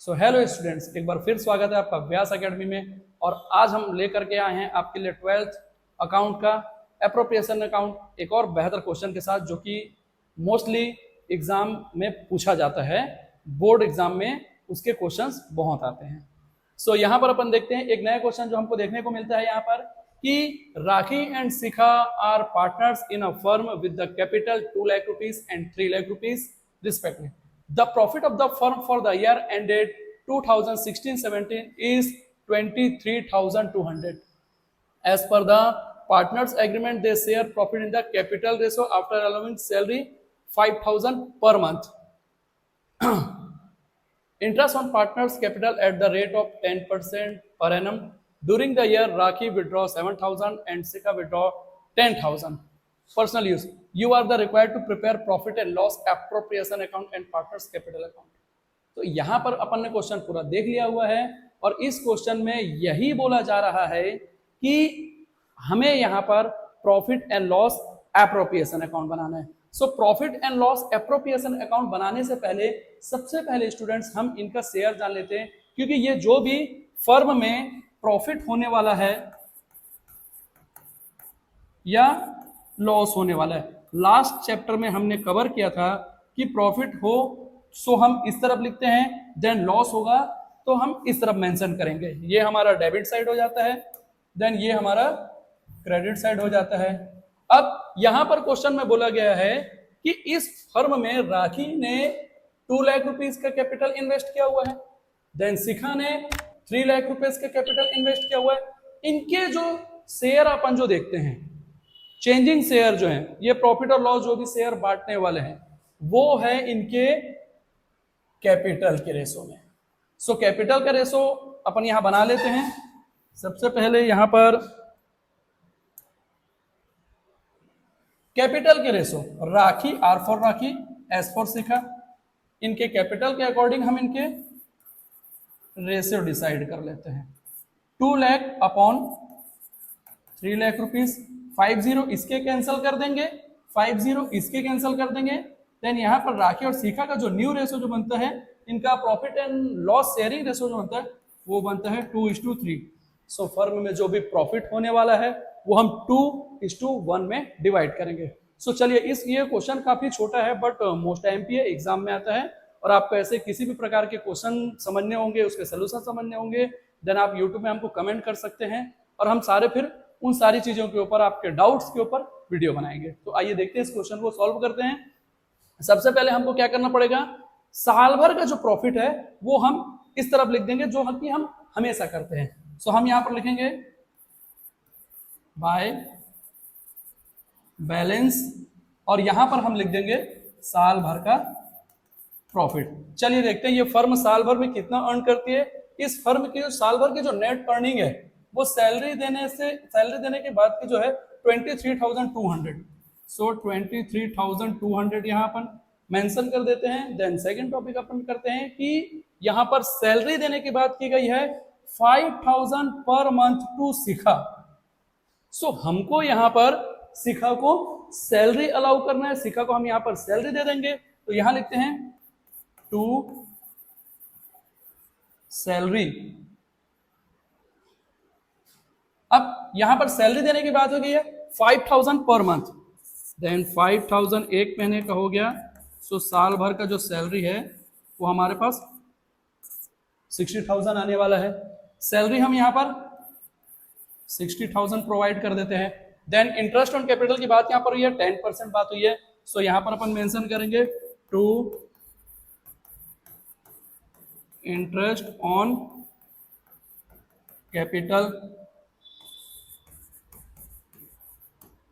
So hello students, एक बार फिर स्वागत है आपका व्यास एकेडमी में। और आज हम लेकर के आए हैं आपके लिए 12th अकाउंट का एप्रोप्रिएशन अकाउंट एक और बेहतर क्वेश्चन के साथ, जो कि मोस्टली एग्जाम में पूछा जाता है। बोर्ड एग्जाम में उसके क्वेश्चंस बहुत आते हैं। सो यहाँ पर अपन देखते हैं एक नया क्वेश्चन जो हमको देखने को मिलता है यहाँ पर कि Rakhi and Shikha are partners in a firm with the capital 2 lakh rupees and 3 lakh rupees respectively. The profit of the firm for the year ended 2016-17 is 23,200. As per the partners agreement, they share profit in the capital ratio after allowing salary 5,000 per month. Interest on partners capital at the rate of 10% per annum. During the year, Rakhi withdraw 7,000 and Sika withdraw 10,000. Personal use. You are the required to prepare profit and loss appropriation account and partners capital account. तो यहाँ पर अपन ने question पूरा देख लिया हुआ है और इस क्वेश्चन में यही बोला जा रहा है कि हमें यहाँ पर profit and loss appropriation account बनाना है। So profit and loss appropriation account बनाने से पहले सबसे पहले स्टूडेंट्स हम इनका शेयर जान लेते हैं, क्योंकि ये जो भी फर्म में प्रॉफिट होने वाला है या लॉस होने वाला है, लास्ट चैप्टर में हमने कवर किया था कि प्रॉफिट हो सो हम इस तरफ लिखते हैं, देन लॉस होगा तो हम इस तरफ मेंशन करेंगे। ये हमारा डेबिट साइड हो जाता है, देन ये हमारा क्रेडिट साइड हो जाता है। अब यहां पर क्वेश्चन में बोला गया है कि इस फर्म में राखी ने 2 लाख रुपीस का कैपिटल इन्वेस्ट किया हुआ है, देन शिखा ने 3 लाख रुपीस का कैपिटल इन्वेस्ट किया हुआ है। इनके जो शेयर अपन जो देखते हैं, चेंजिंग शेयर जो है, ये प्रॉफिट और लॉस जो भी शेयर बांटने वाले हैं वो है इनके कैपिटल के रेशो में। सो कैपिटल का रेशो अपन यहां बना लेते हैं। सबसे पहले यहां पर कैपिटल के ratio, Rakhi R for Rakhi, S for Shikha, इनके कैपिटल के अकॉर्डिंग हम इनके रेशियो डिसाइड कर लेते हैं। 2 लाख अपॉन 3 लाख रुपीस, 50 इसके कैंसिल कर देंगे, 50 इसके कैंसिल कर देंगे। देन यहाँ पर राखी और शिखा का जो न्यू रेशो जो बनता है, इनका profit and loss sharing ratio जो बनता है वो बनता है 2:3। सो फर्म में जो भी प्रॉफिट होने वाला है वो हम 2:1 में डिवाइड करेंगे। सो चलिए, ये क्वेश्चन काफी छोटा है बट मोस्ट एमपी है, एग्जाम में आता है। और आपको ऐसे किसी भी प्रकार के क्वेश्चन समझने होंगे, उसके सोल्यूशन समझने होंगे, देन आप यूट्यूब में हमको कमेंट कर सकते हैं और हम सारे फिर उन सारी चीजों के ऊपर, आपके डाउट्स के ऊपर वीडियो बनाएंगे। तो आइए देखते हैं इस क्वेश्चन को सॉल्व करते हैं। सबसे पहले हमको क्या करना पड़ेगा, साल भर का जो प्रॉफिट है वो हम इस तरफ लिख देंगे जो कि हम हमेशा करते हैं। सो हम यहां पर लिखेंगे बाय बैलेंस और यहां पर हम लिख देंगे साल भर का प्रॉफिट। चलिए देखते हैं ये फर्म साल भर में कितना अर्न करती है। इस फर्म की जो साल भर की जो नेट अर्निंग है वो सैलरी देने के बाद की जो है 23,200। सो 23,200 यहाँ अपन मेंशन कर देते हैं। देन सेकंड टॉपिक अपन करते हैं कि यहाँ पर सैलरी देने की बात की गई है 5,000 पर मंथ टू शिखा। सो हमको यहाँ पर शिखा को सैलरी अलाउ करना है, शिखा को हम यहाँ पर सैलरी दे देंगे। तो यहाँ लिखते हैं टू सैलरी। अब यहां पर सैलरी देने की बात हो गई है 5,000 पर मंथ, देन 5,000 एक महीने का हो गया। सो साल भर का जो सैलरी है वो हमारे पास 60,000 आने वाला है। सैलरी हम यहां पर 60,000 प्रोवाइड कर देते हैं। देन इंटरेस्ट ऑन कैपिटल की बात यहां पर हुई है, 10% बात हुई है। सो यहां पर अपन मेंशन करेंगे to interest on capital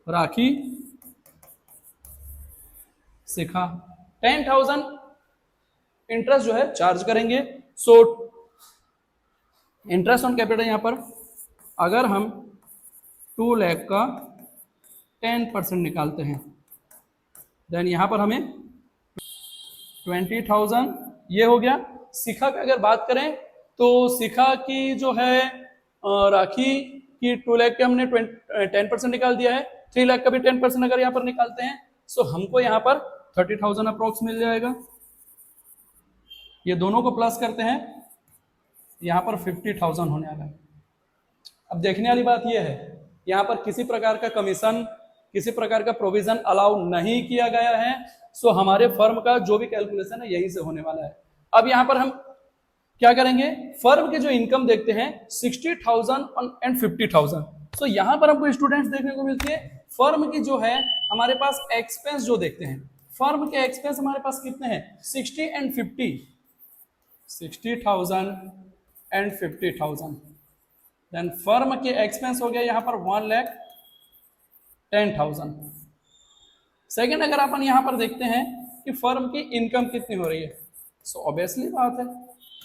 Rakhi Shikha. 10,000 interest जो है चार्ज करेंगे। सो इंटरेस्ट ऑन कैपिटल यहां पर अगर हम 2 लाख का 10% निकालते हैं, देन यहां पर हमें 20,000 ये हो गया। शिखा की अगर बात करें तो शिखा की जो है राखी की 2 लाख के हमने 10% निकाल दिया है, 3 लाख का भी 10% अगर यहाँ पर निकालते हैं सो हमको यहाँ पर 30,000 अप्रोक्स मिल जाएगा। ये दोनों को प्लस करते हैं यहाँ पर 50,000 होने वाला है। अब देखने वाली बात यह है, यहाँ पर किसी प्रकार का कमीशन, किसी प्रकार का प्रोविजन अलाउ नहीं किया गया है। सो हमारे फर्म का जो भी कैलकुलेशन है यही से होने वाला है। अब यहाँ पर हम क्या करेंगे, फर्म के जो इनकम देखते हैं 60,000 एंड 50,000। सो यहाँ पर हमको स्टूडेंट्स देखने को मिलती है फर्म की जो है हमारे पास एक्सपेंस जो देखते हैं, फर्म के एक्सपेंस हमारे पास कितने हैं 60 एंड 50, 60,000 एंड 50,000। देन फर्म के एक्सपेंस हो गया यहाँ पर 1,10,000। सेकेंड अगर अपन यहाँ पर देखते हैं कि फर्म की इनकम कितनी हो रही है, सो ऑब्वियसली बात है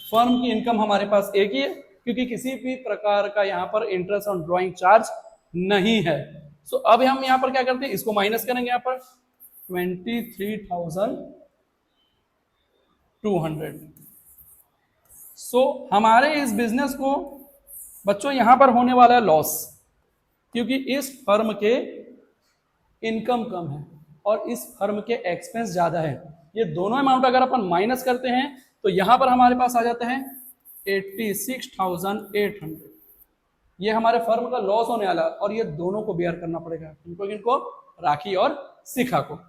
फर्म की इनकम हमारे पास एक ही है, क्योंकि किसी भी प्रकार का यहाँ पर इंटरेस्ट ऑन ड्राइंग चार्ज नहीं है। सो अब हम यहाँ पर क्या करते हैं, इसको माइनस करेंगे यहाँ पर 23,200। सो हमारे इस बिजनेस को बच्चों यहां पर होने वाला है लॉस, क्योंकि इस फर्म के इनकम कम है और इस फर्म के एक्सपेंस ज्यादा है। ये दोनों अमाउंट अगर अपन माइनस करते हैं तो यहां पर हमारे पास आ जाते हैं 86,800। ये हमारे फर्म का लॉस होने वाला है और ये दोनों को बेयर करना पड़ेगा, इनको राखी और शिखा को।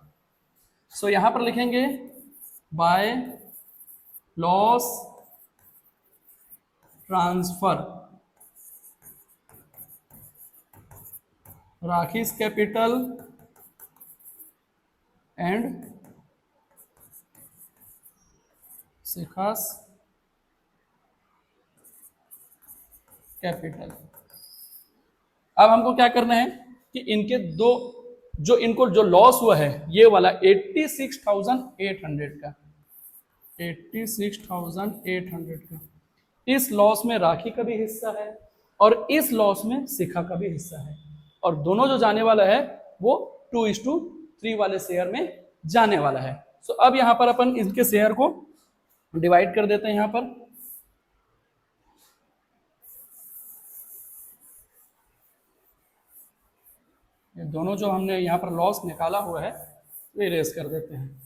सो यहां पर लिखेंगे by loss transfer Rakhi's capital and Shikha's capital. अब हमको क्या करना है कि इनके दो इनको जो लॉस हुआ है ये वाला 86,800 का, 86,800 का, इस लॉस में राखी का भी हिस्सा है और इस लॉस में शिखा का भी हिस्सा है, और दोनों जो जाने वाला है वो 2:3 वाले शेयर में जाने वाला है। सो अब यहां पर अपन इनके शेयर को डिवाइड कर देते हैं। यहां पर ये दोनों जो हमने यहाँ पर लॉस निकाला हुआ है वो इरेज कर देते हैं।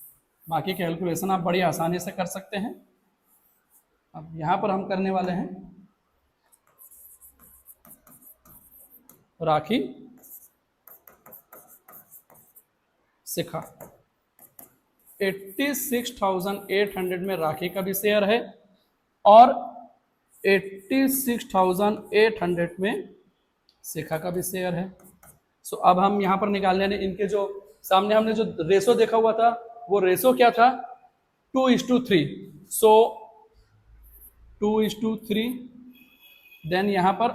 बाकी कैलकुलेशन आप बड़ी आसानी से कर सकते हैं। अब यहाँ पर हम करने वाले हैं राखी शिखा। 86,800 में राखी का भी शेयर है और 86,800 में शिखा का भी शेयर है। सो अब हम यहाँ पर निकाल लेंगे इनके जो सामने हमने जो रेशो देखा हुआ था वो रेशो क्या था 2:3। सो 2:3। देन यहाँ पर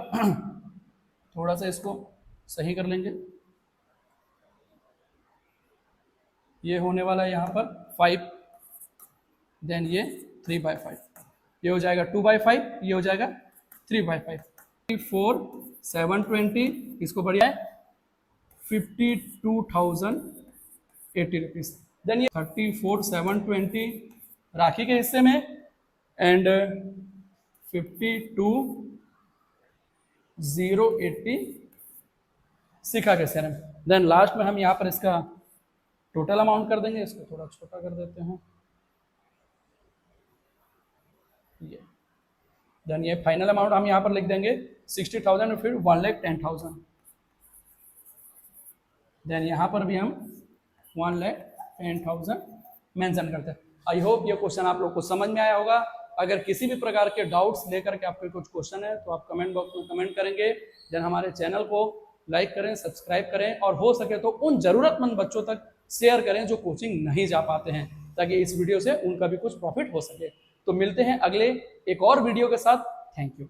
थोड़ा सा इसको सही कर लेंगे, ये होने वाला है यहाँ पर 5, देन ये 3/5, ये हो जाएगा 2/5, ये हो जाएगा 3/5। 34,720 इसको बढ़िया है 52,080 रुपीज। देन ये 34,720 राखी के हिस्से में एंड 52,080 शिखा के शेयर में। देन लास्ट में हम यहाँ पर इसका टोटल अमाउंट कर देंगे, इसको थोड़ा छोटा कर देते हैं ये। देन ये फाइनल अमाउंट हम यहाँ पर लिख देंगे 60,000 और फिर 1,10,000। देन यहाँ पर भी हम 1,10,000 मेंशन करते हैं। आई होप ये क्वेश्चन आप लोग को समझ में आया होगा। अगर किसी भी प्रकार के डाउट्स लेकर के आपके कुछ क्वेश्चन है तो आप कमेंट बॉक्स में कमेंट करेंगे। देन हमारे चैनल को लाइक करें, सब्सक्राइब करें और हो सके तो उन जरूरतमंद बच्चों तक शेयर करें जो कोचिंग नहीं जा पाते हैं, ताकि इस वीडियो से उनका भी कुछ प्रॉफिट हो सके। तो मिलते हैं अगले एक और वीडियो के साथ। Thank you.